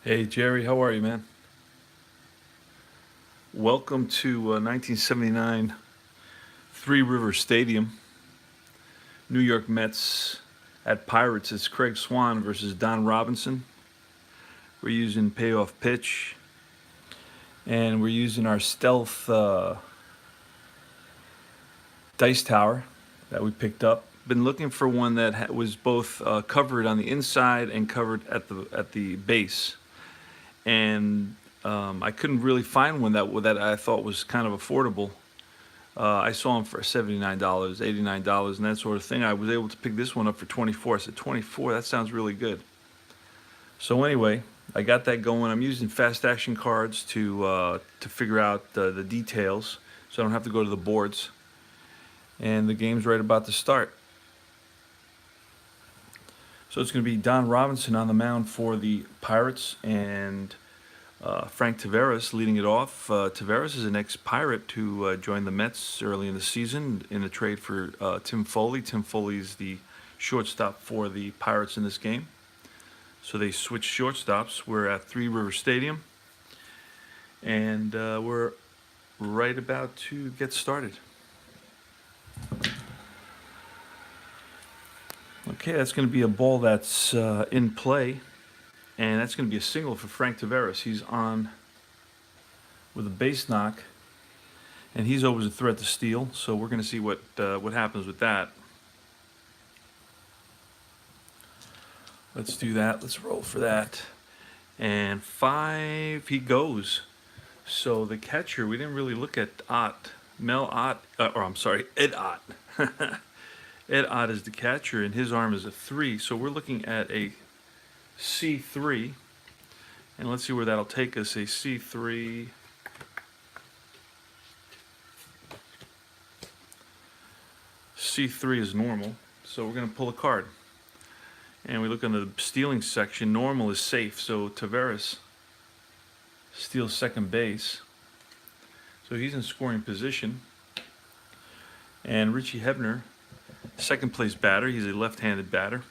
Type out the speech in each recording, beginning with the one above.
Hey Jerry, how are you, man? Welcome to 1979 Three River Stadium, New York Mets at Pirates. It's Craig Swan versus Don Robinson. We're using Payoff pitch, and we're using our stealth dice tower that we picked up. Been looking for one that was both covered on the inside and covered at the base, and I couldn't really find one that I thought was kind of affordable. I saw them for $79, $89, and that sort of thing. I was able to pick this one up for 24. I said, 24, that sounds really good. So anyway, I got that going. I'm using fast action cards to figure out the details, so I don't have to go to the boards. And the game's right about to start. So it's going to be Don Robinson on the mound for the Pirates, and Frank Taveras leading it off. Taveras is an ex-Pirate who joined the Mets early in the season in a trade for Tim Foley. Tim Foley is the shortstop for the Pirates in this game. So they switched shortstops. We're at Three River Stadium, and we're right about to get started. Okay, that's going to be a ball that's in play. And that's going to be a single for Frank Taveras. He's on with a base knock, and he's always a threat to steal. So we're going to see what happens with that. Let's do that. Let's roll for that. And 5, he goes. So the catcher, we didn't really look at Ott. Ed Ott. Ed Ott is the catcher, and his arm is a 3. So we're looking at a C3, and let's see where that'll take us. A C3, C3 is normal, so we're going to pull a card, and we look in the stealing section. Normal is safe, so Taveras steals second base, so he's in scoring position. And Richie Hebner, second place batter. He's a left-handed batter.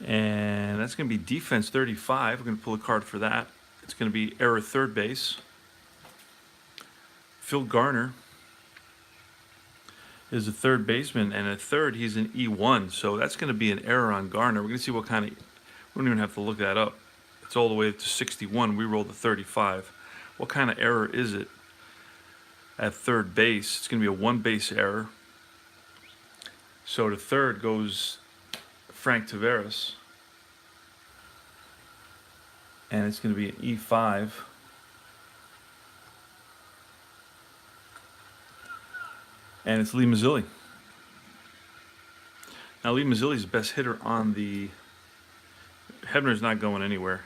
And that's going to be defense 35. We're going to pull a card for that. It's going to be error third base. Phil Garner is a third baseman, and at third he's an E1. So that's going to be an error on Garner. We're going to see what kind of, we don't even have to look that up. It's all the way to 61. We rolled a 35. What kind of error is it at third base? It's going to be a one base error. So to third goes Frank Taveras, and it's going to be an E5. And it's Lee Mazzilli. Now Lee Mazzilli's the best hitter on the, Hebner's not going anywhere.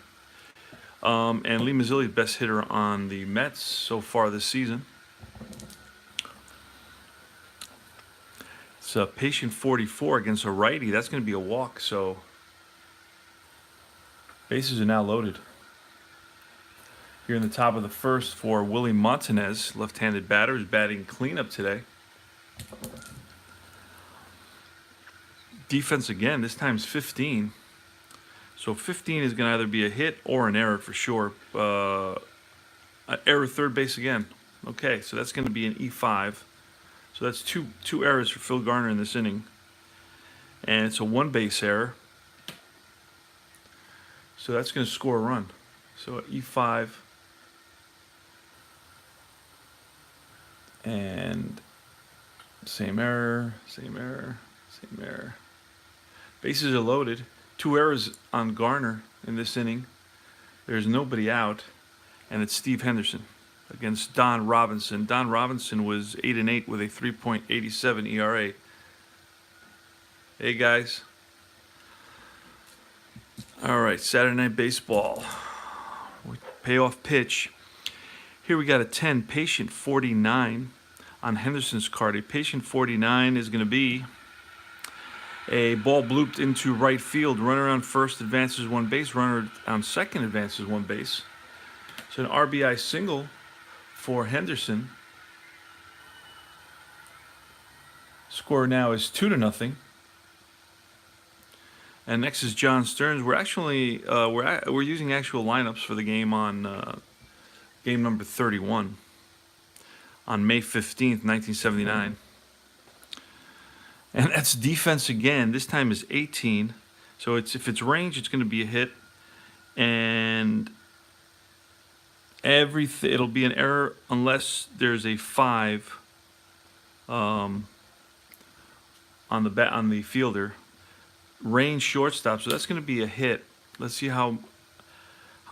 And Lee Mazzilli's the best hitter on the Mets so far this season. It's a patient 44 against a righty. That's going to be a walk, so bases are now loaded. Here in the top of the first for Willie Montanez, left-handed batter, is batting cleanup today. Defense again, this time's 15. So 15 is going to either be a hit or an error for sure. Error third base again. Okay, so that's going to be an E5. So that's two errors for Phil Garner in this inning. And it's a one base error. So that's going to score a run. So E5. And same error, same error, same error. Bases are loaded. 2 errors on Garner in this inning. There's nobody out. And it's Steve Henderson against Don Robinson. Don Robinson was 8-8 with a 3.87 ERA. Hey guys. All right, Saturday Night Baseball. Payoff pitch. Here we got a 10, patient 49 on Henderson's card. A patient 49 is going to be a ball blooped into right field. Runner on first advances one base. Runner on second advances one base. So an RBI single for Henderson. Score now is 2-0. And next is John Stearns. We're actually we're using actual lineups for the game on game number 31 on May 15th, 1979. And that's defense again. This time is 18. So if it's range, it's going to be a hit, and it'll be an error unless there's a 5 on the fielder. Range shortstop, so that's going to be a hit. Let's see how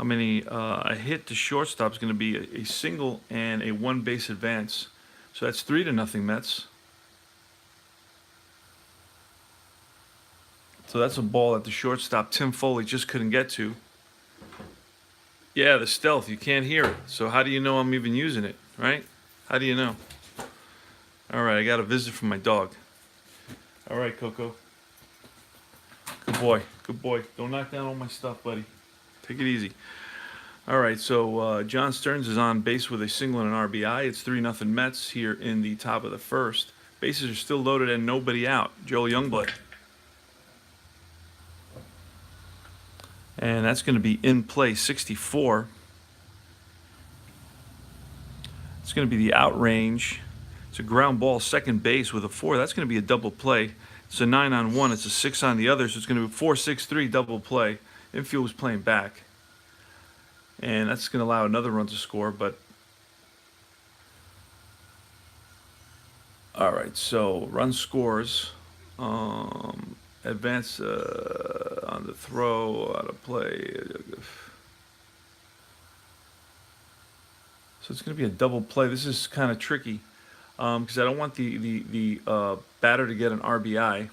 many a hit to shortstop is going to be a single and a 1 base advance. So that's 3-0 Mets. So that's a ball that the shortstop Tim Foley just couldn't get to. Yeah, the stealth, you can't hear it. So how do you know I'm even using it, right? How do you know? All right, I got a visit from my dog. All right, Coco. Good boy, good boy. Don't knock down all my stuff, buddy. Take it easy. All right, so John Stearns is on base with a single and an RBI. It's 3-0 Mets here in the top of the first. Bases are still loaded and nobody out. Joel Youngblood. And that's going to be in play 64. It's going to be the out range. It's a ground ball, second base with a 4. That's going to be a double play. It's a 9 on one. It's a 6 on the other. So it's going to be 4-6-3 double play. Infield was playing back. And that's going to allow another run to score. But all right, so run scores. Advance on the throw, out of play. So it's going to be a double play. This is kind of tricky because I don't want the batter to get an RBI,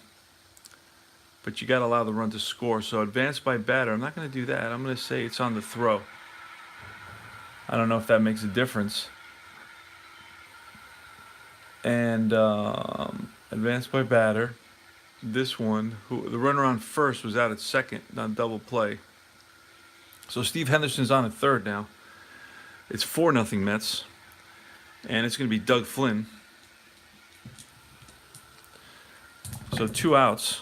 but you got to allow the run to score. So advance by batter. I'm not going to do that. I'm going to say it's on the throw. I don't know if that makes a difference. And advance by batter. This one, the runner on first was out at second on double play. So Steve Henderson's on at third now. It's 4-0 Mets, and it's going to be Doug Flynn. So 2 outs,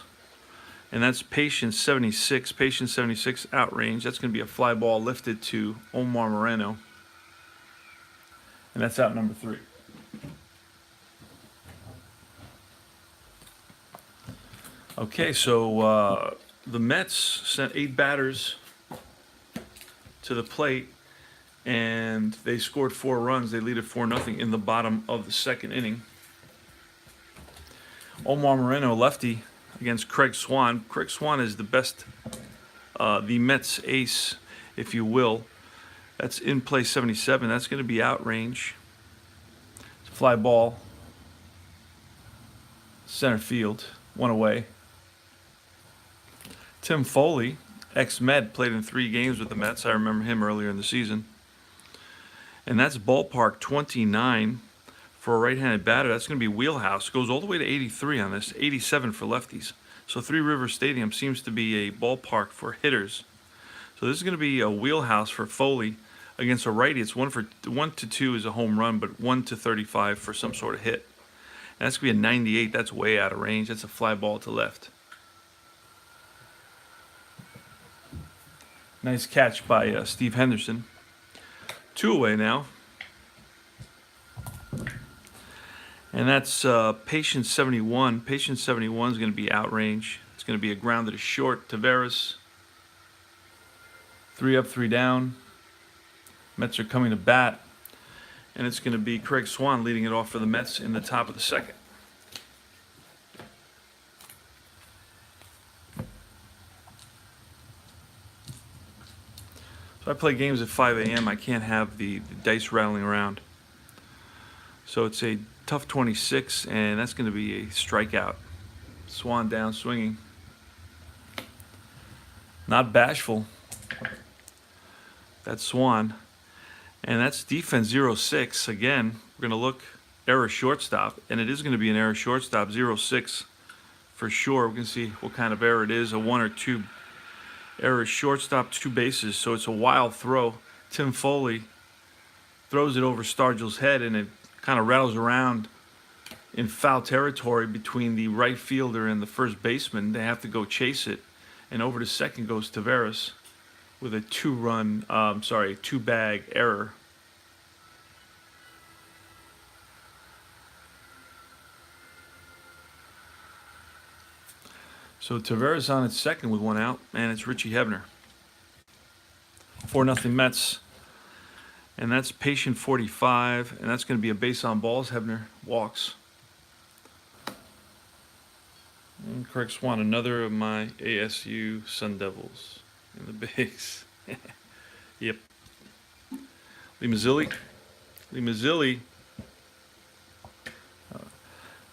and that's Patience 76. Patience 76 out range. That's going to be a fly ball lifted to Omar Moreno, and that's out number 3. Okay, so the Mets sent 8 batters to the plate, and they scored 4 runs. They lead at 4-0 in the bottom of the second inning. Omar Moreno, lefty, against Craig Swan. Craig Swan is the best, the Mets ace, if you will. That's in play 77. That's going to be out range. It's a fly ball, center field, 1 away. Tim Foley, ex-Met, played in 3 games with the Mets. I remember him earlier in the season. And that's ballpark 29 for a right-handed batter. That's going to be wheelhouse. Goes all the way to 83 on this, 87 for lefties. So Three Rivers Stadium seems to be a ballpark for hitters. So this is going to be a wheelhouse for Foley against a righty. It's 1 to 2 is a home run, but 1 to 35 for some sort of hit. And that's going to be a 98. That's way out of range. That's a fly ball to left. Nice catch by Steve Henderson. 2 away now. And that's Patience 71. Patience 71 is going to be out range. It's going to be a grounder to short. Taveras. 3 up, 3 down. Mets are coming to bat. And it's going to be Craig Swan leading it off for the Mets in the top of the second. So I play games at 5 a.m. I can't have the dice rattling around. So it's a tough 26, and that's going to be a strikeout. Swan down swinging. Not bashful. That's Swan. And that's defense 06. Again, we're going to look error shortstop, and it is going to be an error shortstop, 06 for sure. We can see what kind of error it is, a 1 or 2 error shortstop, 2 bases, so it's a wild throw. Tim Foley throws it over Stargell's head, and it kind of rattles around in foul territory between the right fielder and the first baseman. They have to go chase it, And over to second goes Taveras with a two-bag error. So Taveras on at second with one out, and it's Richie Hebner. 4-0 Mets. And that's patient 45, and that's going to be a base on balls. Hebner walks. And Craig Swan, another of my ASU Sun Devils in the base. Yep. Lee Mazzilli.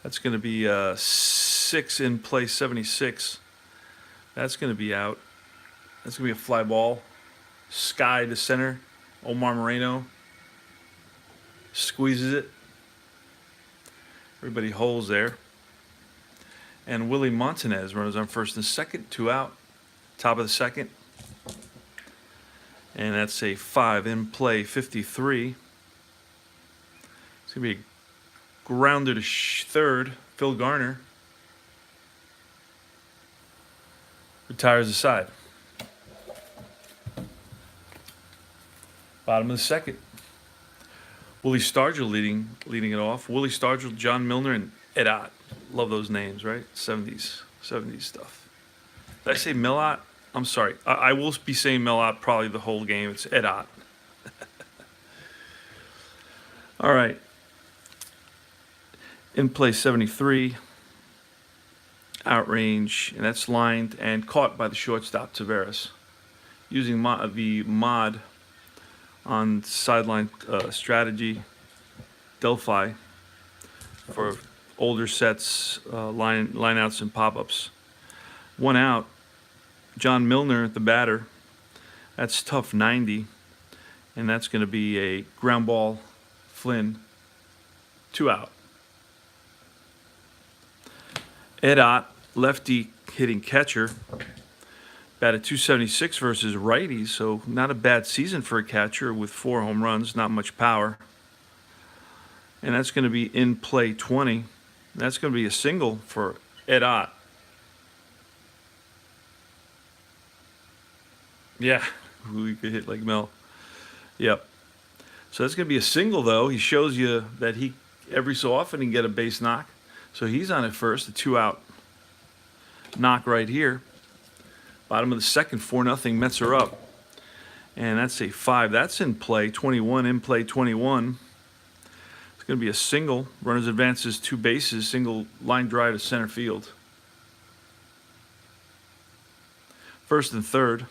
That's going to be 6 in play 76. That's going to be out. That's going to be a fly ball. Sky to center. Omar Moreno squeezes it. Everybody holds there. And Willie Montanez runners on first and second, 2 out. Top of the second. And that's a 5 in play 53. It's going to be a grounder to third. Phil Garner retires the side. Bottom of the second. Willie Stargell leading it off. Willie Stargell, John Milner, and Ed Ott. Love those names, right? 70s stuff. Did I say Millot? I'm sorry. I will be saying Millot probably the whole game. It's Ed Ott. All right. In play 73. Outrange, and that's lined and caught by the shortstop Taveras. Using the mod on sideline strategy, Delphi, for older sets, line outs and pop-ups. 1 out, John Milner, the batter. That's tough 90, and that's going to be a ground ball, Flynn. 2 out. Ed Ott, lefty hitting catcher. Batted .276 versus righties, so not a bad season for a catcher with 4 home runs, not much power. And that's going to be in play 20. That's going to be a single for Ed Ott. Yeah, we could hit like Mel. Yep. So that's going to be a single, though. He shows you that he, every so often, he can get a base knock. So he's on at first, a 2-out knock right here. Bottom of the second, 4-0, Mets are up. And that's a 5. That's in play 21, in play 21. It's going to be a single. Runners advances 2 bases, single line drive to center field. First and third.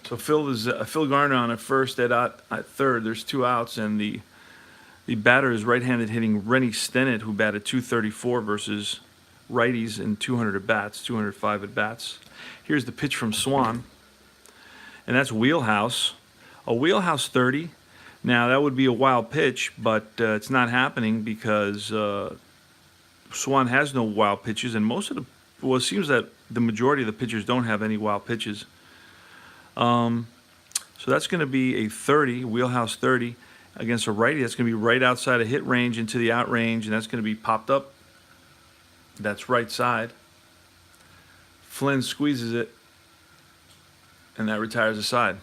So Phil Garner on at first, Ed Ott at third. There's 2 outs, and the batter is right-handed hitting Rennie Stennett, who batted .234 versus righties in 200 at-bats, 205 at-bats. Here's the pitch from Swan, and that's wheelhouse. A wheelhouse 30. Now, that would be a wild pitch, but it's not happening because Swan has no wild pitches, and it seems that the majority of the pitchers don't have any wild pitches. So that's going to be a 30, wheelhouse 30, against a righty. That's going to be right outside of hit range into the out range, and that's going to be popped up. That's right side. Flynn squeezes it, and that retires the side.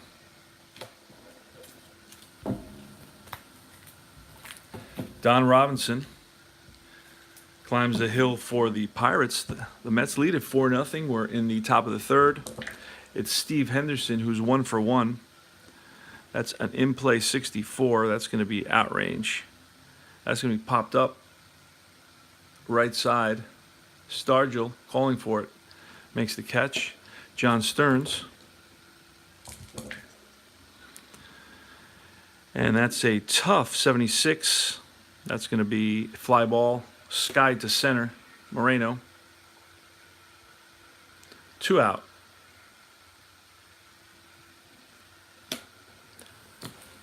Don Robinson climbs the hill for the Pirates. The Mets lead at 4-0. We're in the top of the third. It's Steve Henderson, who's 1 for 1. That's an in-play 64. That's going to be outrange. That's going to be popped up. Right side. Stargell calling for it. Makes the catch. John Stearns. And that's a tough 76. That's going to be fly ball. Sky to center. Moreno. 2 out.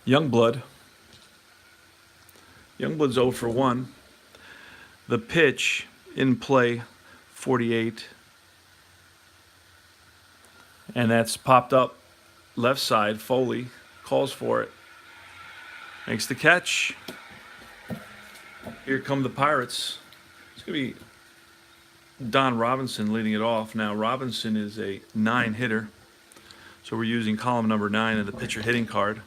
Youngblood's 0 for 1. The pitch in play 48. And that's popped up left side. Foley calls for it. Makes the catch. Here come the Pirates. It's going to be Don Robinson leading it off. Now Robinson is a 9 hitter, so we're using column number 9 of the pitcher hitting card.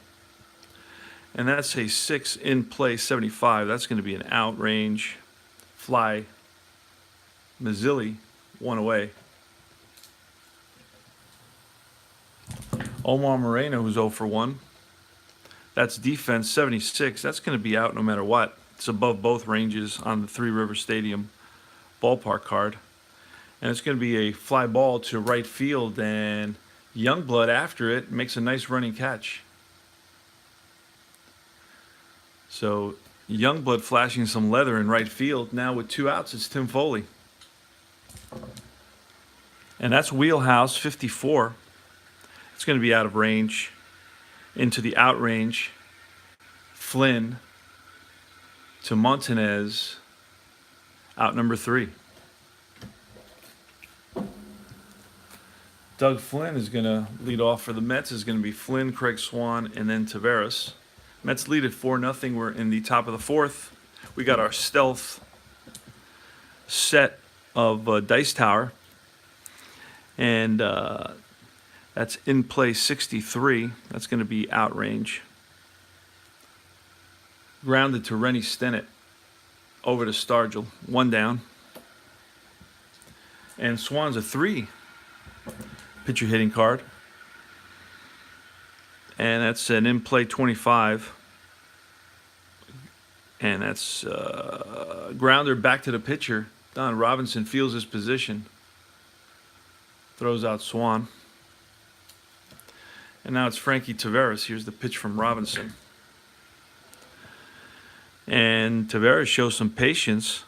And that's a 6 in play 75. That's going to be an out range fly. Mazzilli, 1 away. Omar Moreno, who's 0 for 1. That's defense 76. That's going to be out no matter what. It's above both ranges on the Three River Stadium ballpark card. And it's going to be a fly ball to right field, and Youngblood after it makes a nice running catch. So Youngblood flashing some leather in right field. Now with 2 outs, it's Tim Foley. And that's wheelhouse 54. It's going to be out of range. Into the out range. Flynn to Montanez. Out number 3. Doug Flynn is going to lead off for the Mets. Is going to be Flynn, Craig Swan, and then Taveras. Mets lead at 4-0. We're in the top of the 4th. We got our stealth set of Dice Tower. And that's in play 63. That's going to be out range. Grounded to Rennie Stennett. Over to Stargell. 1 down. And Swan's a 3. Pitcher hitting card. And that's an in play 25. And that's grounder back to the pitcher. Don Robinson feels his position. Throws out Swan. And now it's Frankie Taveras. Here's the pitch from Robinson. And Taveras shows some patience.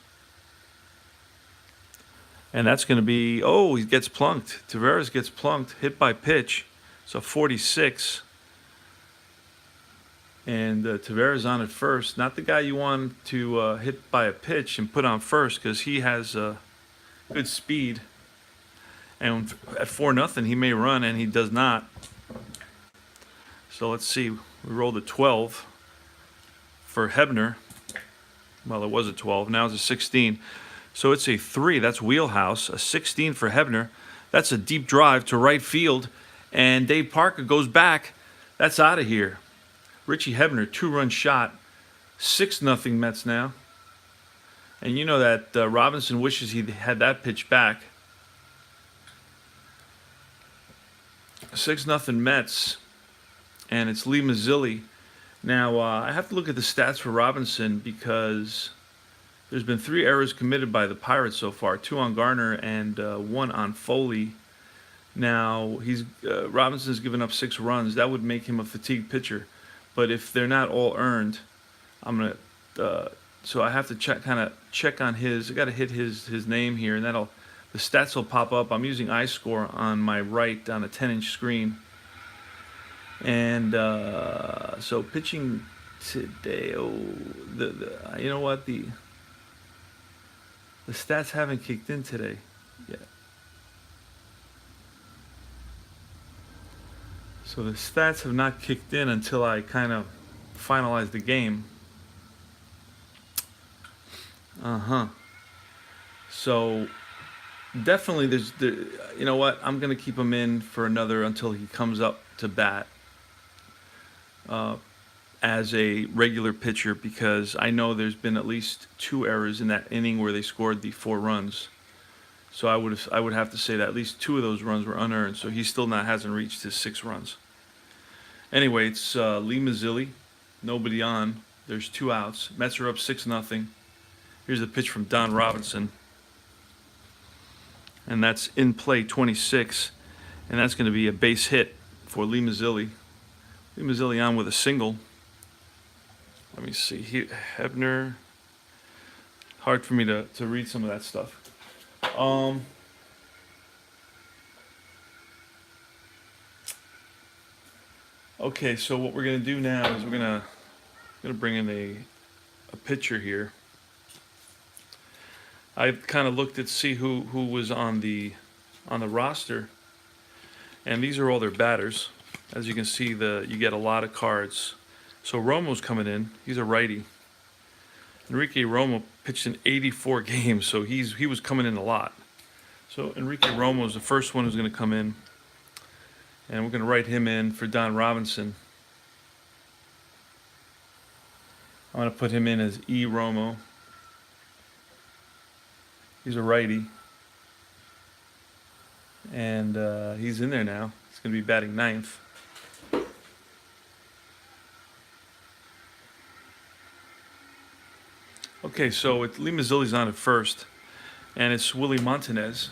And that's going to be, oh, he gets plunked. Taveras gets plunked, hit by pitch. So 46. And Taveras on at first. Not the guy you want to hit by a pitch and put on first, because he has good speed. And at 4-0, he may run, and he does not. So let's see. We rolled a 12 for Hebner. Well, it was a 12. Now it's a 16. So it's a 3. That's wheelhouse. A 16 for Hebner. That's a deep drive to right field. And Dave Parker goes back. That's out of here. Richie Hebner, 2-run shot. 6-0 Mets now. And you know that Robinson wishes he had that pitch back. 6-0 Mets. And it's Lee Mazzilli. Now, I have to look at the stats for Robinson because there's been 3 errors committed by the Pirates so far. 2 on Garner and 1 on Foley. Now, Robinson's given up 6 runs. That would make him a fatigued pitcher. But if they're not all earned, I'm going to... so I have to check on his... I got to hit his name here, and the stats will pop up. I'm using iScore on my right on a 10-inch screen. And so pitching today, you know what, the stats haven't kicked in today yet. So the stats have not kicked in until I kind of finalize the game. So definitely you know what, I'm going to keep him in for another until he comes up to bat. As a regular pitcher, because I know there's been at least 2 errors in that inning where they scored the 4 runs. So I would have to say that at least 2 of those runs were unearned. So he still hasn't reached his 6 runs. Anyway, it's Lee Mazzilli, nobody on. There's 2 outs. Mets are up 6-0. Here's the pitch from Don Robinson, and that's in play 26, and that's going to be a base hit for Lee Mazzilli. Lee Mazzilli on with a single. Let me see. Hebner. Hard for me to read some of that stuff. Okay, so what we're going to do now is we're going to bring in a pitcher here. I kind of looked at see who was on the roster, and these are all their batters. As you can see, you get a lot of cards. So Romo's coming in. He's a righty. Enrique Romo pitched in 84 games, so he was coming in a lot. So Enrique Romo is the first one who's going to come in, and we're going to write him in for Don Robinson. I'm going to put him in as E. Romo. He's a righty, and he's in there now. He's going to be batting ninth. Okay, so Lee Mazzilli's on at first, and it's Willie Montanez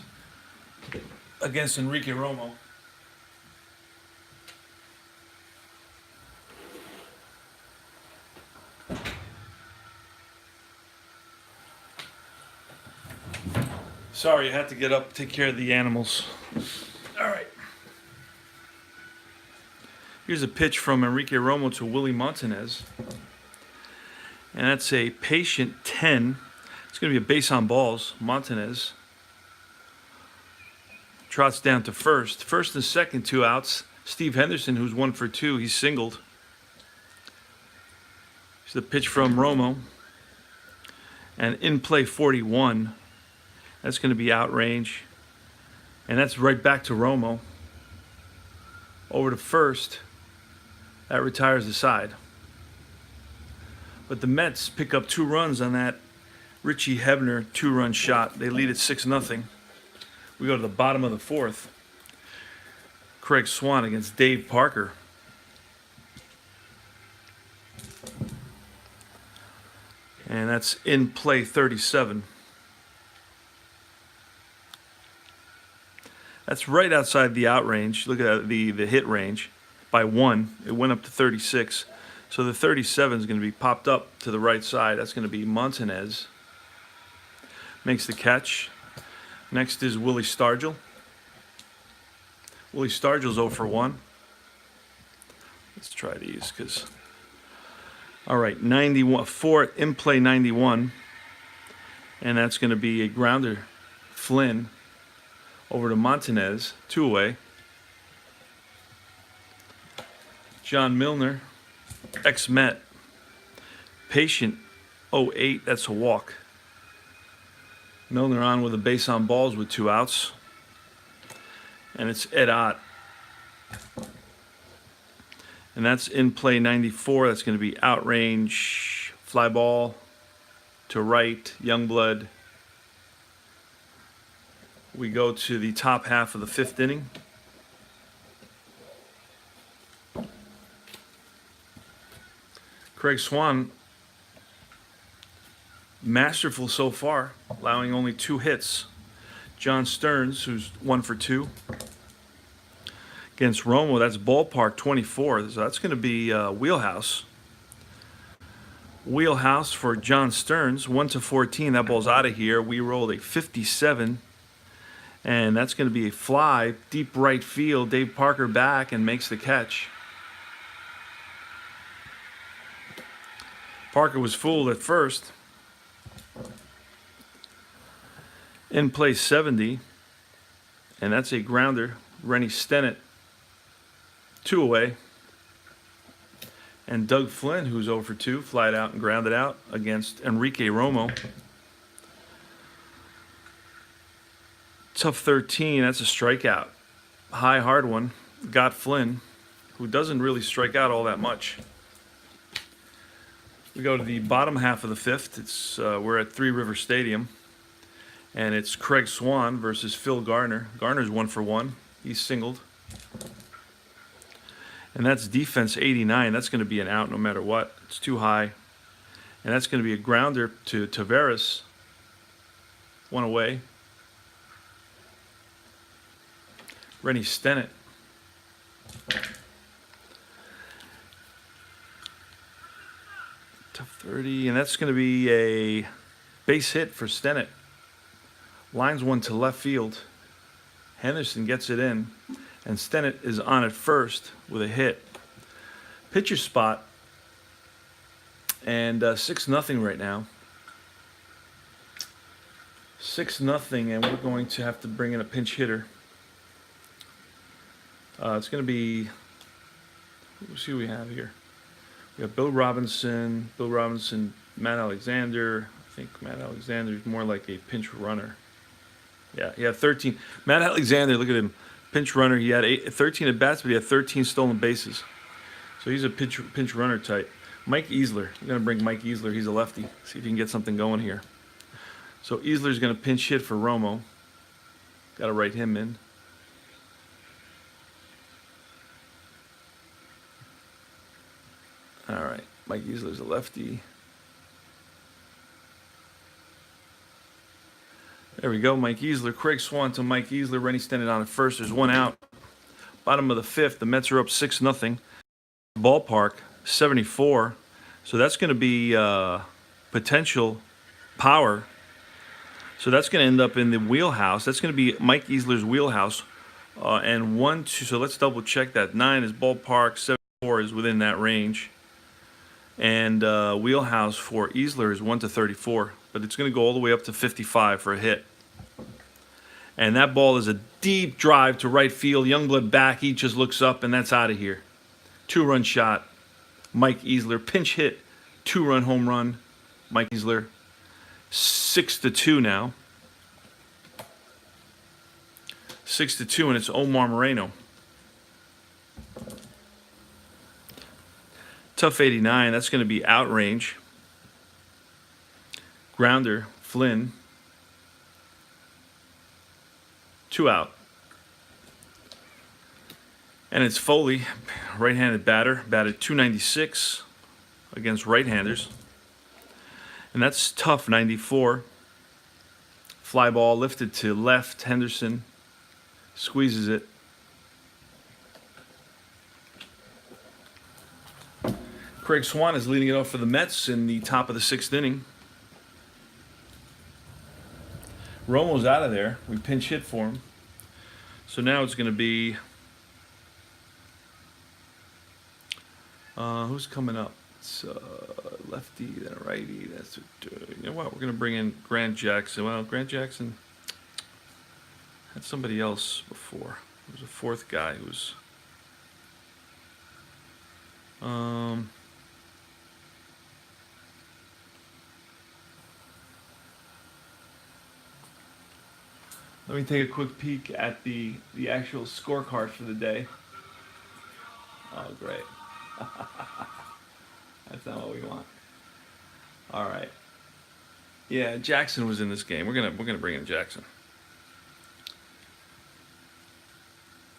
against Enrique Romo. Sorry, I had to get up, take care of the animals. All right. Here's a pitch from Enrique Romo to Willie Montanez. And that's a patient 10. It's going to be a base on balls. Montanez trots down to first. First and second, 2 outs. Steve Henderson, who's 1 for 2, he's singled. Here's the pitch from Romo. And in play 41. That's going to be out range. And that's right back to Romo. Over to first. That retires the side. But the Mets pick up 2 runs on that Richie Hebner 2-run shot. They lead at 6-0. We go to the bottom of the 4th. Craig Swan against Dave Parker. And that's in play 37. That's right outside the out range. Look at the hit range by 1. It went up to 36. So the 37 is going to be popped up to the right side. That's going to be Montanez. Makes the catch. Next is Willie Stargell. Willie Stargell's 0 for 1. Let's try these because. All right, 91 4 in play 91, and that's going to be a grounder. Flynn over to Montanez, 2 away. John Milner, ex-Met, patient 08, that's a walk. Milner on with a base on balls with 2 outs. And it's Ed Ott. And that's in play 94. That's going to be out range, fly ball to right, Youngblood. We go to the top half of the 5th inning. Craig Swan, masterful so far, allowing only 2 hits. John Stearns, who's 1 for 2. Against Romo, that's ballpark 24. So that's going to be wheelhouse. Wheelhouse for John Stearns, 1 to 14. That ball's out of here. We rolled a 57. And that's going to be a fly, deep right field. Dave Parker back and makes the catch. Parker was fooled at first. In play 70. And that's a grounder. Rennie Stennett, 2 away. And Doug Flynn, who's 0 for 2, flied out and grounded out against Enrique Romo. Tough 13, that's a strikeout. High, hard one. Got Flynn, who doesn't really strike out all that much. We go to the bottom half of the 5th. We're at Three River Stadium. And it's Craig Swan versus Phil Garner. Garner's 1 for 1. He's singled. And that's defense 89. That's going to be an out no matter what. It's too high. And that's going to be a grounder to Taveras. 1 away. Rennie Stennett. Tough 30. And that's going to be a base hit for Stennett. Lines 1 to left field. Henderson gets it in. And Stennett is on at first with a hit. Pitcher spot. And 6-0 right now. 6-0, and we're going to have to bring in a pinch hitter. It's going to be, let's see what we have here. We have Bill Robinson, Matt Alexander. I think Matt Alexander is more like a pinch runner. Yeah, he had 13. Matt Alexander, look at him, pinch runner. He had 13 at bats, but he had 13 stolen bases. So he's a pinch runner type. Mike Easler. I'm gonna bring Mike Easler. He's a lefty. See if he can get something going here. So Easler's gonna pinch hit for Romo. Got to write him in. All right, Mike Easler's a lefty. There we go, Mike Easler. Craig Swan to Mike Easler. Rennie standing on at first. There's one out. Bottom of the fifth. The Mets are up 6-0. Ballpark 74. So that's going to be potential power. So that's going to end up in the wheelhouse. That's going to be Mike Easler's wheelhouse. And 1, 2. So let's double check that. 9 is ballpark. 74 is within that range. And wheelhouse for Easler is 1 to 34. But it's going to go all the way up to 55 for a hit. And that ball is a deep drive to right field. Youngblood back. He just looks up, and that's out of here. 2-run shot. Mike Easler. Pinch hit. 2-run home run. Mike Easler. 6-2 now. 6-2, and it's Omar Moreno. Tough 89. That's going to be outrange. Grounder, Flynn. 2 out. And it's Foley, right-handed batter, batted .296 against right-handers. And that's tough, 94. Fly ball lifted to left. Henderson squeezes it. Craig Swan is leading it off for the Mets in the top of the 6th inning. Romo's out of there. We pinch hit for him. So now it's going to be... who's coming up? It's lefty, then a righty. That's you know what? We're going to bring in Grant Jackson. Well, Grant Jackson had somebody else before. There was a 4th guy who was... Let me take a quick peek at the actual scorecard for the day. Oh, great. That's not what we want. All right. Yeah, Jackson was in this game. We're gonna bring in Jackson.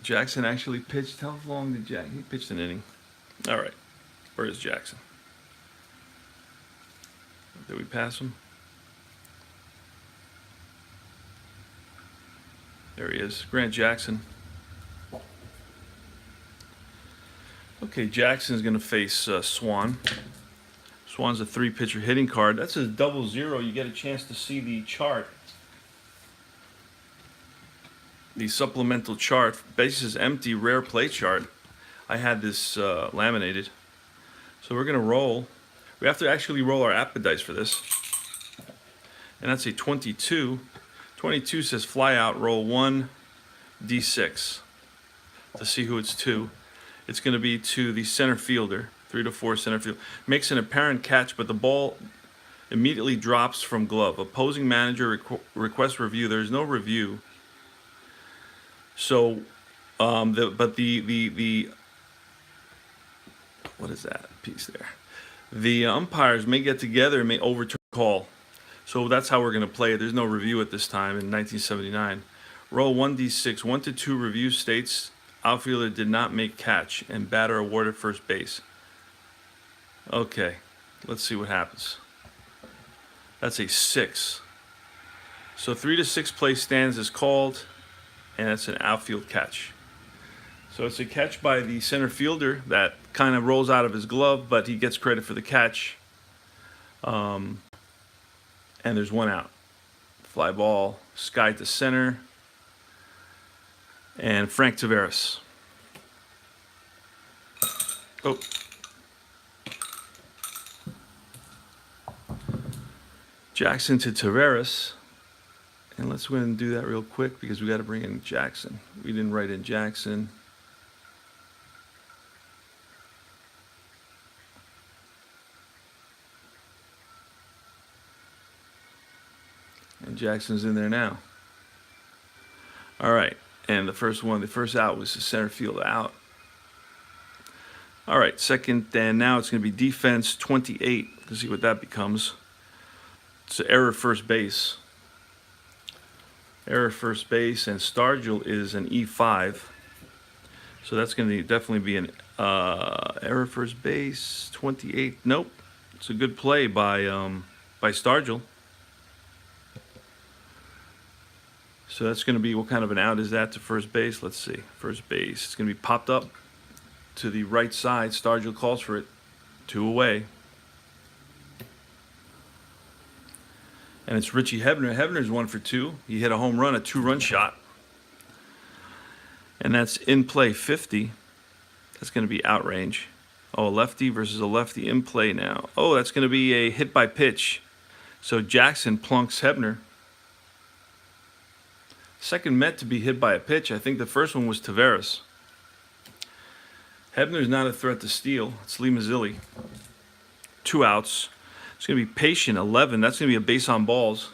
Jackson actually pitched. How long did he pitched an inning? All right. Where is Jackson? Did we pass him? There he is, Grant Jackson. Okay, Jackson's going to face Swan. Swan's a 3-pitcher hitting card. That's a 0-0. You get a chance to see the chart. The supplemental chart. Bases empty, rare play chart. I had this laminated. So we're going to roll. We have to actually roll our app dice for this. And that's a 22. 22 says fly out, roll 1 D6 to see who it's to. It's going to be to the center fielder, 3 to 4 center field. Makes an apparent catch, but the ball immediately drops from glove. Opposing manager requests review. There's no review. So, the what is that piece there? The umpires may get together and may overturn the call. So that's how we're going to play it. There's no review at this time in 1979. Roll 1d6. 1 to 2 review states outfielder did not make catch and batter awarded first base. Okay, let's see what happens. That's a 6. So 3 to 6 play stands is called, and it's an outfield catch. So it's a catch by the center fielder that kind of rolls out of his glove, but he gets credit for the catch. And there's 1 out. Fly ball, sky to center. And Frank Taveras. Oh. Jackson to Taveras. And let's go ahead and do that real quick because we got to bring in Jackson. We didn't write in Jackson. And Jackson's in there now. All right, and the first out was the center field out. All right, second, and now it's going to be defense 28. Let's see what that becomes. It's an error first base. Error first base, and Stargell is an E5. So that's going to definitely be an error first base 28. Nope, it's a good play by Stargell. So that's going to be, what kind of an out is that to first base? Let's see. First base. It's going to be popped up to the right side. Stargell calls for it. 2 away. And it's Richie Hebner. Hebner's 1 for 2. He hit a home run, a 2-run shot. And that's in play 50. That's going to be out range. Oh, a lefty versus a lefty in play now. Oh, that's going to be a hit by pitch. So Jackson plunks Hebner. Second Met to be hit by a pitch. I think the first one was Taveras. Hebner's not a threat to steal. It's Lee Mazzilli. 2 outs. It's going to be Patient, 11. That's going to be a base on balls.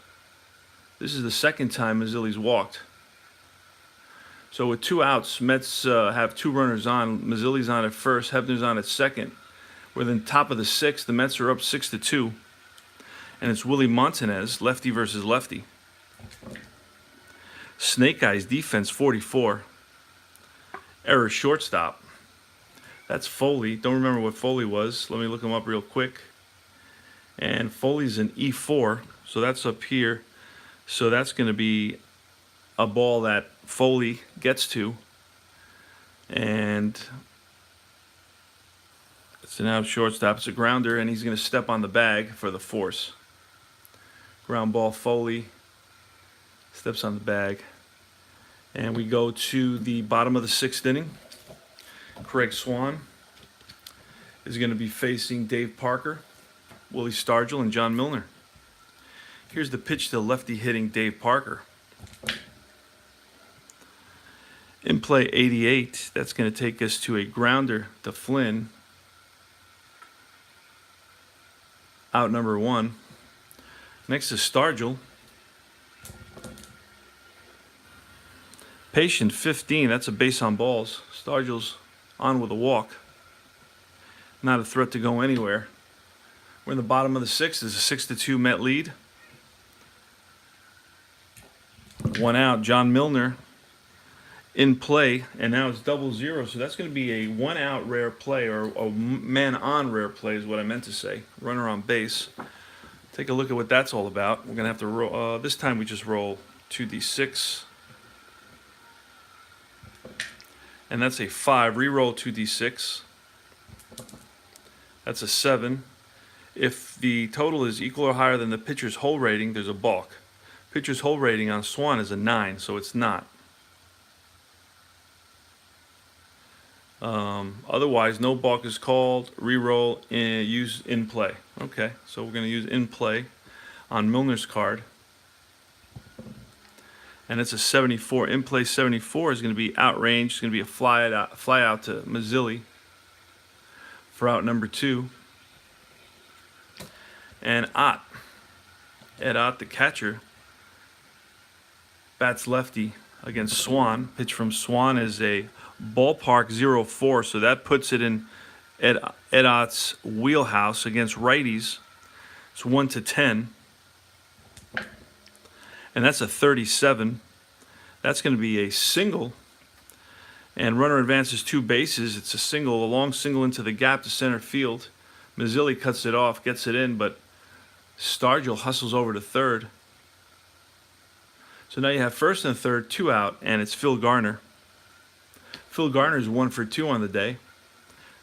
This is the second time Mazzilli's walked. So with 2 outs, Mets have 2 runners on. Mazzilli's on at first. Hebner's on at second. We're in top of the 6th. The Mets are up 6-2. And it's Willie Montanez, lefty versus lefty. Snake Eyes defense 44. Error shortstop. That's Foley. Don't remember what Foley was. Let me look him up real quick. And Foley's an E4, so that's up here. So that's going to be a ball that Foley gets to. And it's an out shortstop. It's a grounder, and he's going to step on the bag for the force. Ground ball, Foley steps on the bag. And we go to the bottom of the 6th inning. Craig Swan is going to be facing Dave Parker, Willie Stargell, and John Milner. Here's the pitch to lefty hitting Dave Parker. In play 88, that's going to take us to a grounder to Flynn. Out number 1. Next is Stargell. Patient 15, that's a base on balls. Stargell's on with a walk. Not a threat to go anywhere. We're in the bottom of the 6th. It's a 6-2 Met lead. 1 out. John Milner in play, and now it's 0-0. So that's going to be a 1 out rare play, or a man on rare play is what I meant to say. Runner on base. Take a look at what that's all about. We're going to have to roll. This time we just roll 2d6. And that's a 5. Reroll 2d6. That's a 7. If the total is equal or higher than the pitcher's hole rating, there's a balk. Pitcher's hole rating on Swan is a 9, so it's not. Otherwise, no balk is called. Reroll and use in play. Okay, so we're going to use in play on Milner's card. And it's a 74. In play 74 is going to be outrange. It's going to be a fly out to Mazzilli for out number 2. And Ed Ott, the catcher, bats lefty against Swan. Pitch from Swan is a ballpark 0-4, so that puts it in Ed Ott's wheelhouse against righties. It's 1-10. And that's a 37. That's going to be a single. And runner advances 2 bases. It's a single, a long single into the gap to center field. Mazzilli cuts it off, gets it in, but Stargell hustles over to third. So now you have first and third, 2 out, and it's Phil Garner. Phil Garner is 1 for 2 on the day.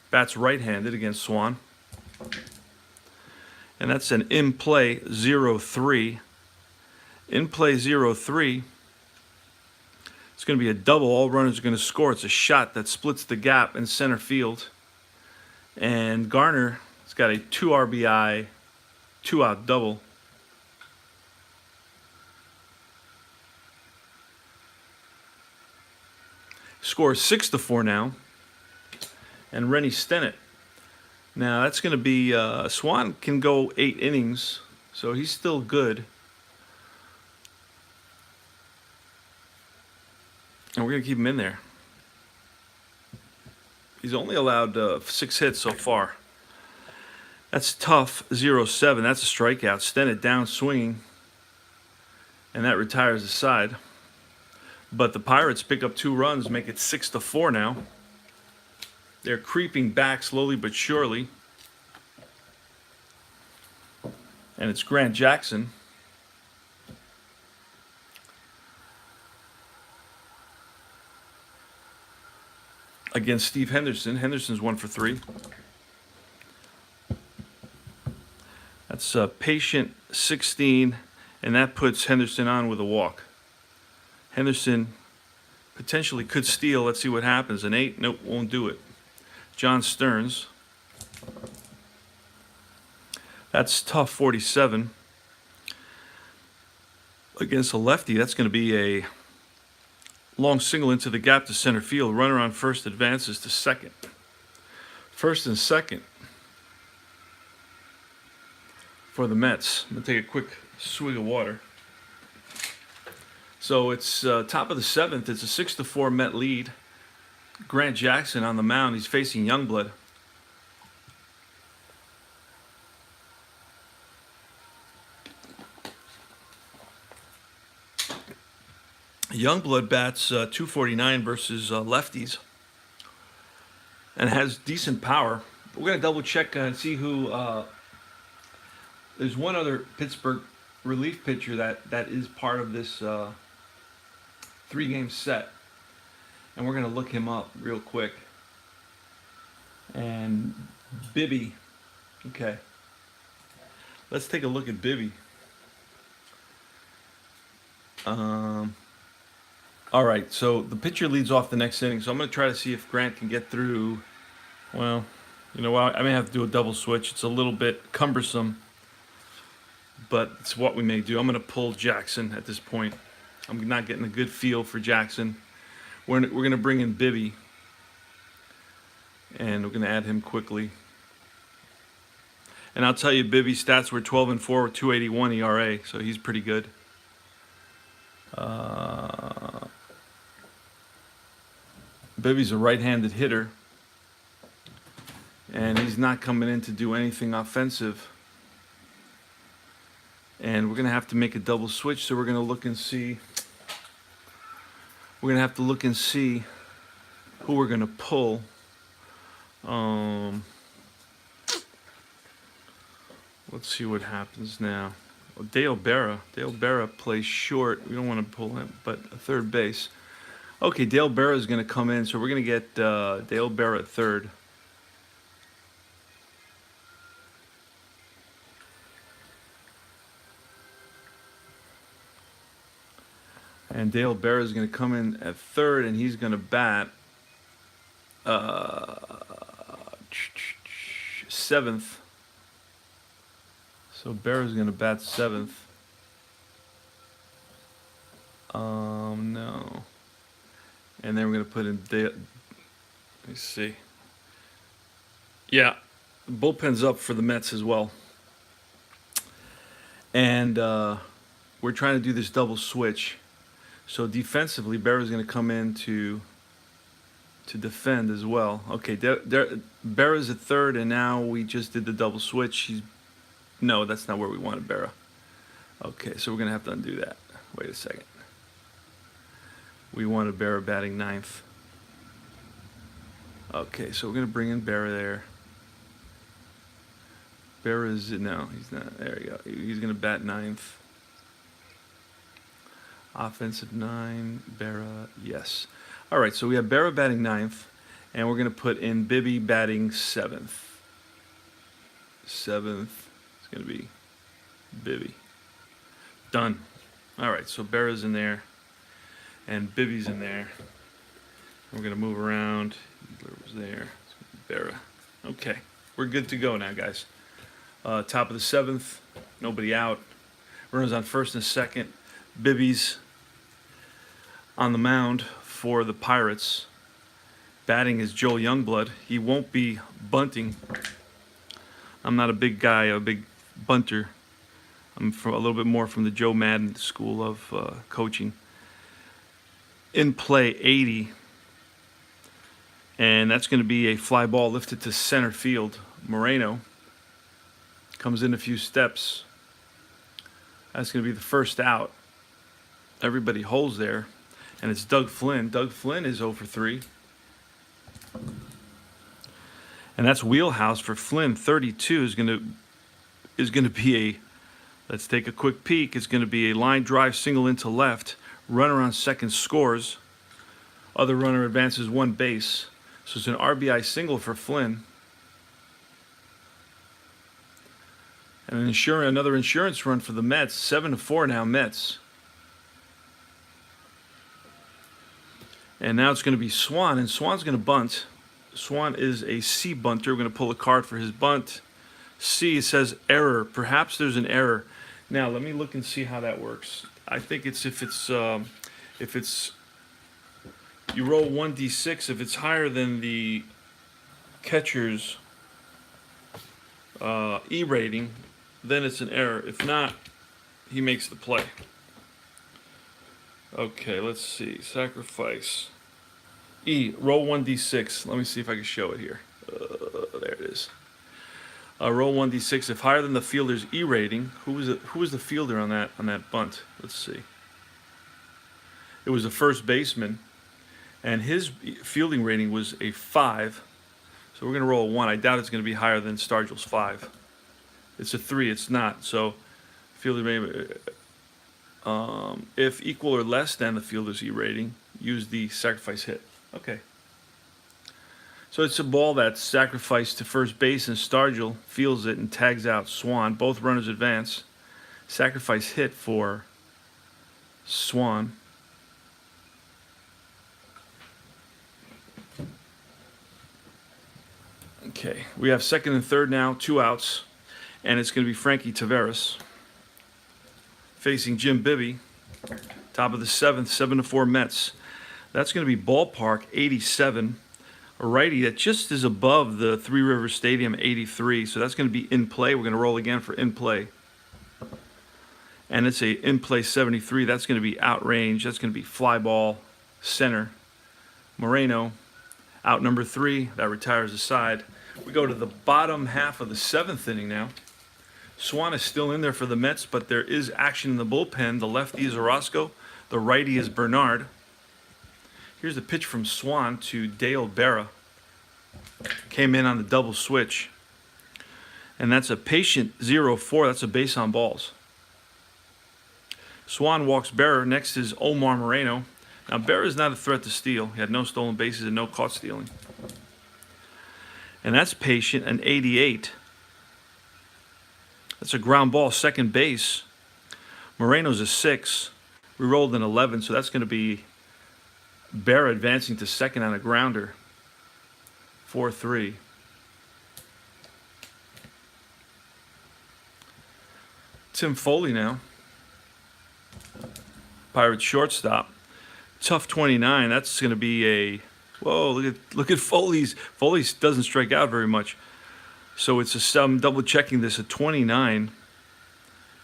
Bats right-handed against Swan. And that's an in-play 0-3. In play 0-3, it's going to be a double. All runners are going to score. It's a shot that splits the gap in center field. And Garner has got a 2 RBI, 2-out double. Scores 6-4 now. And Rennie Stennett. Now that's going to be, Swan can go 8 innings, so he's still good. we're going to keep him in there. He's only allowed 6 hits so far. That's tough, 0-7. That's a strikeout. Stennett down swinging, and that retires the side. But the Pirates pick up 2 runs, make it 6-4 now. They're creeping back slowly but surely. And it's Grant Jackson. Against Steve Henderson. Henderson's 1 for 3. That's patient 16, and that puts Henderson on with a walk. Henderson potentially could steal. Let's see what happens. An 8? Nope, won't do it. John Stearns. That's tough, 47. Against a lefty, that's going to be a long single into the gap to center field. Runner on first advances to second. First and second for the Mets. I'm going to take a quick swig of water. So it's top of the 7th. It's a 6-4 Met lead. Grant Jackson on the mound. He's facing Youngblood. Youngblood bats 249 versus lefties and has decent power. We're going to double check and see who. There's one other Pittsburgh relief pitcher that is part of this 3-game set, and we're going to look him up real quick. And Bibby. Okay. Let's take a look at Bibby. All right, so the pitcher leads off the next inning, so I'm going to try to see if Grant can get through. Well, you know what? I may have to do a double switch. It's a little bit cumbersome, but it's what we may do. I'm going to pull Jackson at this point. I'm not getting a good feel for Jackson. We're going to bring in Bibby, and we're going to add him quickly. And I'll tell you, Bibby's stats were 12-4 with 2.81 ERA, so he's pretty good. Bibby's a right-handed hitter, and he's not coming in to do anything offensive. And we're going to have to make a double switch, so we're going to look and see. We're going to have to look and see who we're going to pull. Let's see what happens now. Well, Dale Berra plays short. We don't want to pull him, but a third base. Okay, Dale Berra is going to come in, so we're going to get Dale Berra at third. And Dale Berra is going to come in at third, and he's going to bat 7th. So Berra's going to bat 7th. No. And then we're going to put in Dale. Let me see. Yeah, the bullpen's up for the Mets as well. And we're trying to do this double switch. So defensively, Berra's going to come in to defend as well. Okay, Berra's at third, and now we just did the double switch. No, that's not where we wanted Berra. Okay, so we're going to have to undo that. Wait a second. We wanted Berra batting 9th. Okay, so we're going to bring in Berra there. Berra's, no, he's not. There we go. He's going to bat 9th. Offensive 9, Berra, yes. All right, so we have Berra batting 9th, and we're going to put in Bibby batting 7th. 7th is going to be Bibby. Done. All right, so Berra's in there, and Bibby's in there. We're going to move around. Where was there? Berra. Okay, we're good to go now, guys. Top of the 7th, nobody out. Runners on first and second. Bibby's on the mound for the Pirates. Batting is Joe Youngblood. He won't be bunting. I'm not a big guy, a big bunter. I'm a little bit more from the Joe Madden school of coaching. in play 80, and that's going to be a fly ball lifted to center field. Moreno comes in a few steps. That's going to be the first out. Everybody holds there, and it's Doug Flynn. Doug Flynn is 0 for 3. And that's wheelhouse for Flynn. 32 is going to be a, let's take a quick peek. It's going to be a line drive single into left. Runner on second scores. Other runner advances one base. So it's an RBI single for Flynn. And another insurance run for the Mets. 7-4 now, Mets. And now it's going to be Swan, and Swan's going to bunt. Swan is a C bunter. We're going to pull a card for his bunt. C, it says error. Perhaps there's an error. Now let me look and see how that works. I think it's if it's you roll 1d6. If it's higher than the catcher's E rating, then it's an error. If not, he makes the play. Okay, let's see. Sacrifice. E, roll 1d6. Let me see if I can show it here. There it is. Roll 1d6. If higher than the fielder's E rating, who was the fielder on that bunt? Let's see. It was the first baseman, and his fielding rating was a 5. So we're going to roll a 1. I doubt it's going to be higher than Stargell's 5. It's a 3. It's not. So fielding rating. If equal or less than the fielder's E rating, use the sacrifice hit. Okay. So it's a ball that's sacrificed to first base, and Stargell fields it and tags out Swan. Both runners advance. Sacrifice hit for Swan. Okay, we have second and third now, 2 outs, and it's going to be Frankie Taveras facing Jim Bibby. Top of the 7th, 7-4 Mets. That's going to be ballpark 87. A righty that just is above the Three Rivers Stadium 83. So that's going to be in play. We're going to roll again for in play. And it's a in play 73. That's going to be outrange. That's going to be fly ball center. Moreno, out number 3. That retires the side. We go to the bottom half of the 7th inning now. Swan is still in there for the Mets, but there is action in the bullpen. The lefty is Orozco. The righty is Bernard. Here's the pitch from Swan to Dale Berra. Came in on the double switch. And that's a patient 0-4. That's a base on balls. Swan walks Berra. Next is Omar Moreno. Now, Berra is not a threat to steal. He had no stolen bases and no caught stealing. And that's patient, an 88. That's a ground ball, second base. Moreno's a 6. We rolled an 11, so that's going to be Berra advancing to second on a grounder. 4-3. Tim Foley now. Pirates shortstop. Tough 29. That's going to be a... Whoa, look at Foley's. Foley doesn't strike out very much. So it's I'm double checking this. A 29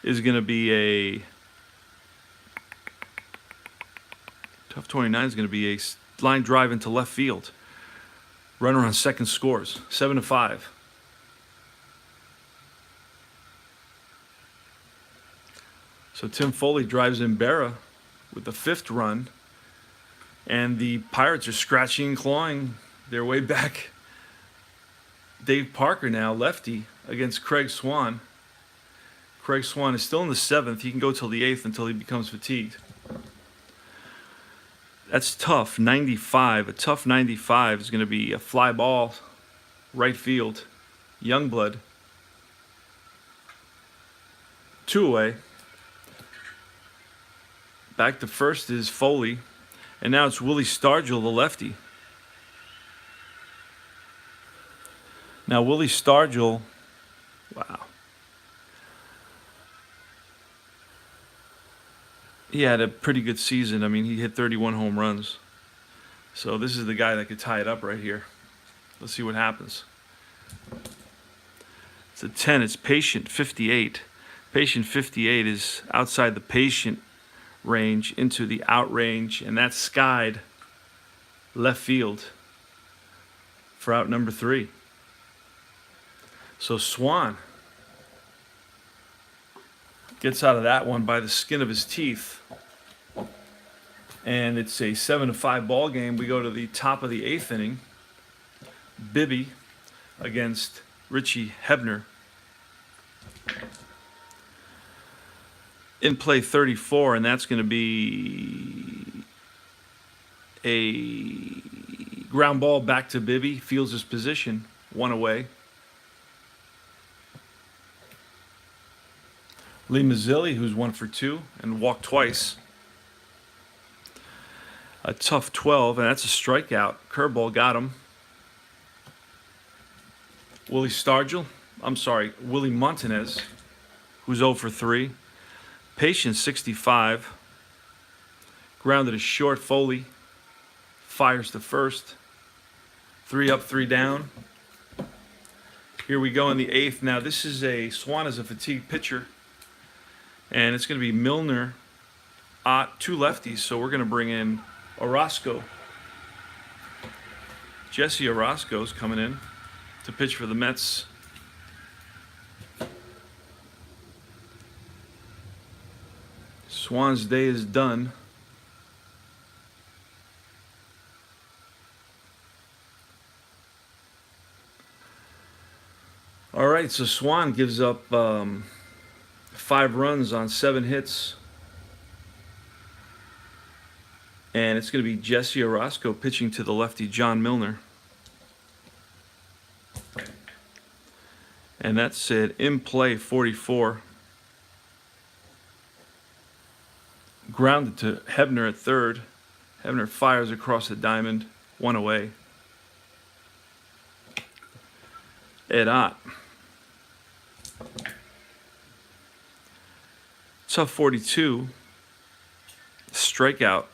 is going to be a... Tough 29 is going to be a line drive into left field. Runner on second scores. 7-5. So Tim Foley drives in Berra with the 5th run. And the Pirates are scratching and clawing their way back. Dave Parker now, lefty, against Craig Swan. Craig Swan is still in the 7th. He can go till the 8th until he becomes fatigued. That's tough, 95. A tough 95 is going to be a fly ball, right field. Youngblood. 2 away. Back to first is Foley. And now it's Willie Stargell, the lefty. Now Willie Stargell, wow. He had a pretty good season. I mean, he hit 31 home runs. So this is the guy that could tie it up right here. Let's see what happens. It's a 10. It's patient 58. Patient 58 is outside the patient range into the out range, and that skied left field for out number 3. So Swan gets out of that one by the skin of his teeth. And it's a 7-5 ball game. We go to the top of the 8th inning. Bibby against Richie Hebner. In play 34, and that's going to be a ground ball back to Bibby. Fields his position, 1 away. Lee Mazzilli, who's 1 for 2 and walked twice. A tough 12, and that's a strikeout. Curveball got him. Willie Montanez, who's 0 for 3. Patient 65. Grounded a short. Foley fires to first. 3 up, 3 down. Here we go in the 8th. Now this is Swan is a fatigued pitcher. And it's going to be Milner, Ott, 2 lefties. So we're going to bring in Orozco. Jesse Orozco's coming in to pitch for the Mets. Swan's day is done. All right, so Swan gives up 5 runs on 7 hits. And it's going to be Jesse Orozco pitching to the lefty John Milner. And that's it. In play 44. Grounded to Hebner at third. Hebner fires across the diamond. 1 away. Ed Ott. Tough 42. Strikeout.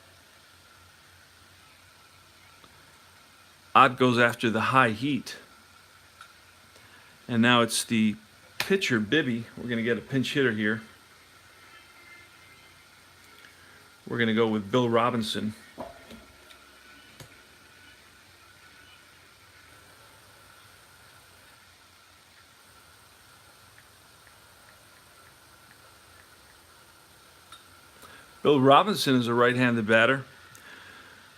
Ott goes after the high heat. And now it's the pitcher, Bibby. We're going to get a pinch hitter here. We're going to go with Bill Robinson. Bill Robinson is a right-handed batter.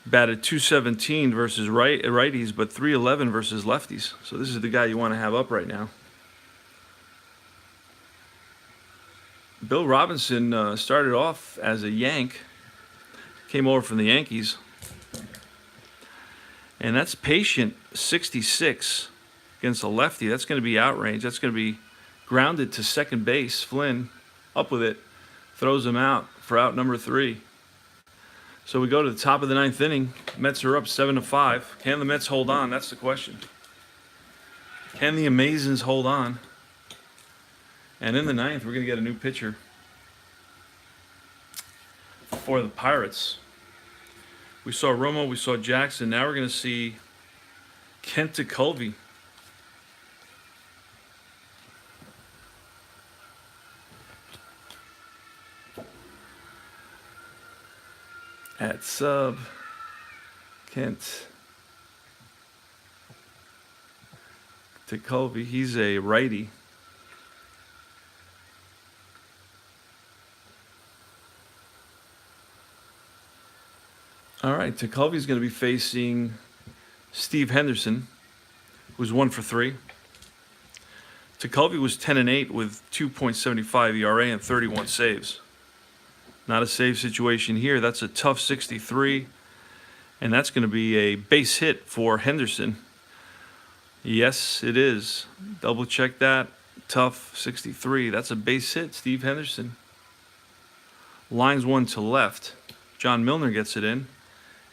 Batted .217 versus righties, but .311 versus lefties. So this is the guy you want to have up right now. Bill Robinson started off as a Yank. Came over from the Yankees. And that's Patient 66 against a lefty. That's going to be outrange. That's going to be grounded to second base. Flynn up with it. Throws him out for out number 3. So we go to the top of the 9th inning. Mets are up 7-5. Can the Mets hold on? That's the question. Can the Amazons hold on? And in the 9th, we're going to get a new pitcher for the Pirates. We saw Romo, we saw Jackson. Now we're going to see Kent Colby. At sub, Kent Colby. He's a righty. All right, Colby's going to be facing Steve Henderson, who's 1 for 3. Colby was 10-8 with 2.75 ERA and 31 saves. Not a save situation here. That's a tough 63. And that's going to be a base hit for Henderson. Yes, it is. Double check that. Tough 63. That's a base hit, Steve Henderson. Lines 1 to left. John Milner gets it in.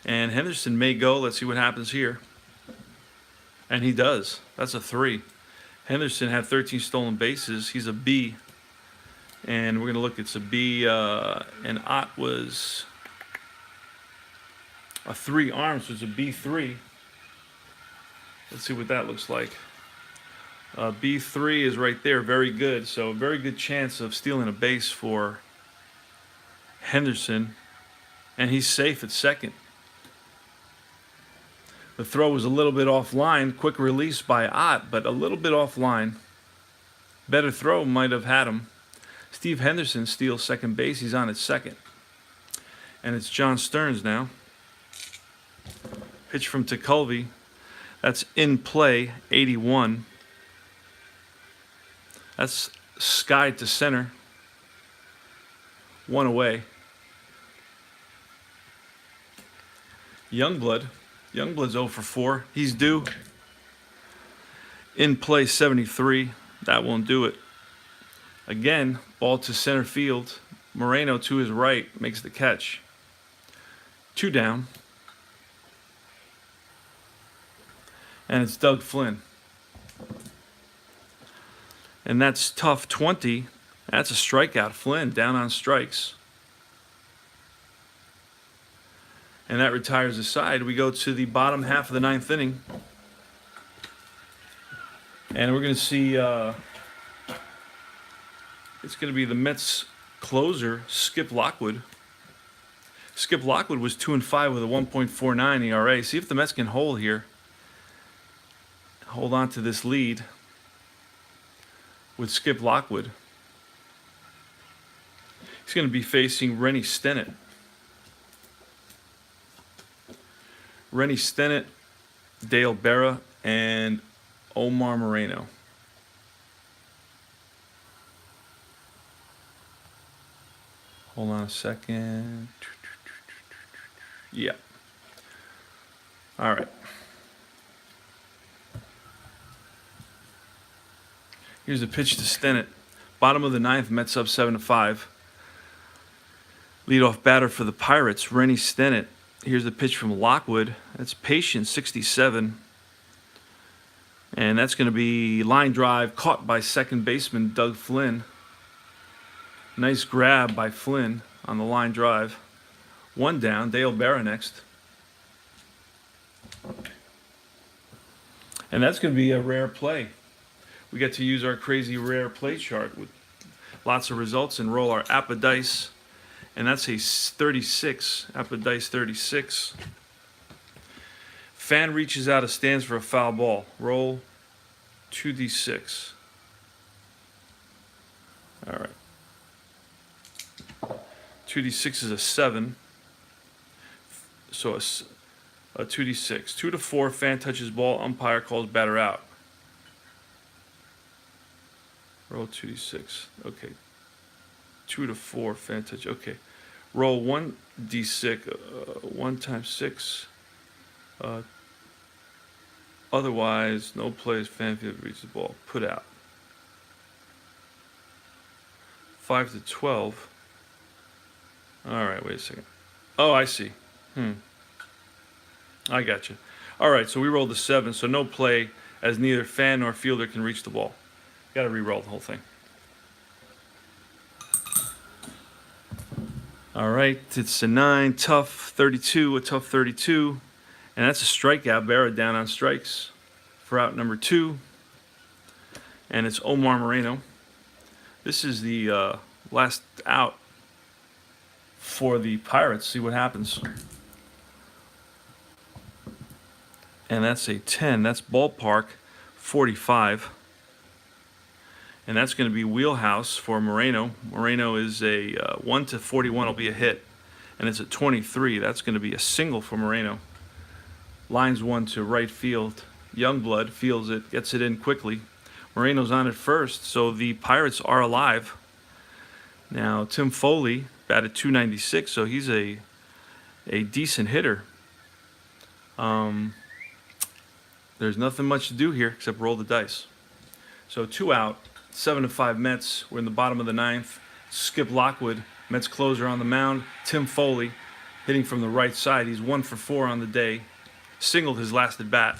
And Henderson may go. Let's see what happens here. And he does. That's a 3. Henderson had 13 stolen bases. He's a B. And we're going to look, it's a B, and Ott was a 3 arm, so it's a B3. Let's see what that looks like. B3 is right there, very good. So very good chance of stealing a base for Henderson, and he's safe at second. The throw was a little bit offline. Quick release by Ott, but a little bit offline. Better throw might have had him. Steve Henderson steals second base. He's on at second. And it's John Stearns now. Pitch from Tekulve. That's in play, 81. That's skied to center. One away. Youngblood's 0 for 4. He's due. In play, 73. That won't do it. Again, ball to center field. Moreno to his right makes the catch. 2 down. And it's Doug Flynn. And that's tough 20. That's a strikeout. Flynn down on strikes. And that retires the side. We go to the bottom half of the 9th inning. And we're going to see, it's going to be the Mets closer, Skip Lockwood. Skip Lockwood was 2-5 with a 1.49 ERA. See if the Mets can hold here. Hold on to this lead with Skip Lockwood. He's going to be facing Rennie Stennett. Rennie Stennett, Dale Berra, and Omar Moreno. Hold on a second. Yeah. All right. Here's a pitch to Stennett. Bottom of the 9th, Mets up 7-5. Leadoff batter for the Pirates, Rennie Stennett. Here's the pitch from Lockwood. That's patient, 67. And that's going to be line drive caught by second baseman Doug Flynn. Nice grab by Flynn on the line drive. 1 down. Dale Berra next. And that's going to be a rare play. We get to use our crazy rare play chart with lots of results and roll our Appa dice. And that's a 36, Appa dice 36. Fan reaches out of stands for a foul ball. Roll 2d6. All right. 2d6 is a 7. So a 2d6. 2 to 4, fan touches ball, umpire calls batter out. Roll 2d6. Okay. 2 to 4, fan touch. Okay. Roll 1d6. 1 times 6. Otherwise, no plays, fan field reaches the ball. Put out. 5 to 12. All right, wait a second. Oh, I see. I got you. All right, so we rolled a 7, so no play as neither fan nor fielder can reach the ball. Got to re-roll the whole thing. All right, it's a 9, tough 32, a tough 32. And that's a strikeout. Berra down on strikes for out number 2. And it's Omar Moreno. This is the last out for the Pirates. See what happens. And that's a 10. That's ballpark 45. And that's going to be wheelhouse for Moreno. Moreno is a 1 to 41 will be a hit. And it's a 23. That's going to be a single for Moreno. Lines 1 to right field. Youngblood feels it, gets it in quickly. Moreno's on at first, so the Pirates are alive. Now, Tim Foley batted .296, so he's a decent hitter. There's nothing much to do here except roll the dice. So 2 out, 7-5 Mets. We're in the bottom of the 9th. Skip Lockwood, Mets closer on the mound. Tim Foley hitting from the right side. He's 1 for 4 on the day. Singled his last at bat.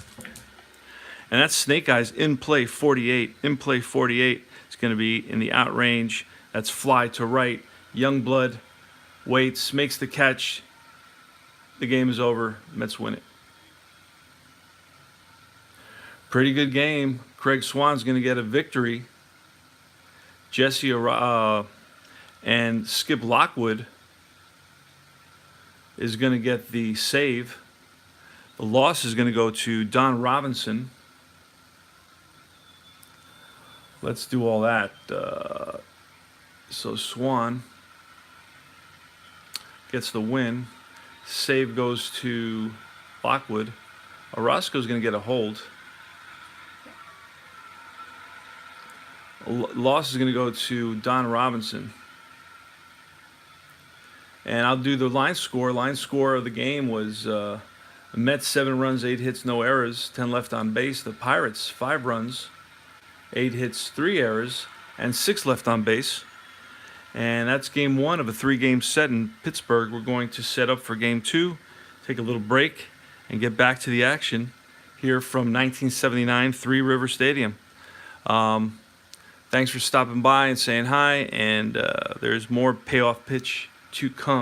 And that's Snake Eyes in play 48. In play 48 is going to be in the out range. That's fly to right. Youngblood waits, makes the catch. The game is over. Mets win it. Pretty good game. Craig Swan's going to get a victory. Jesse and Skip Lockwood is going to get the save. The loss is going to go to Don Robinson. Let's do all that. So Swan gets the win. Save goes to Lockwood. Orozco's going to get a hold. Loss is going to go to Don Robinson. And I'll do the line score. Line score of the game was the Mets 7 runs, 8 hits, no errors, 10 left on base. The Pirates 5 runs, 8 hits, 3 errors, and 6 left on base. And that's game 1 of a 3-game set in Pittsburgh. We're going to set up for game 2, take a little break, and get back to the action here from 1979 Three River Stadium. Thanks for stopping by and saying hi, and there's more Payoff pitch to come.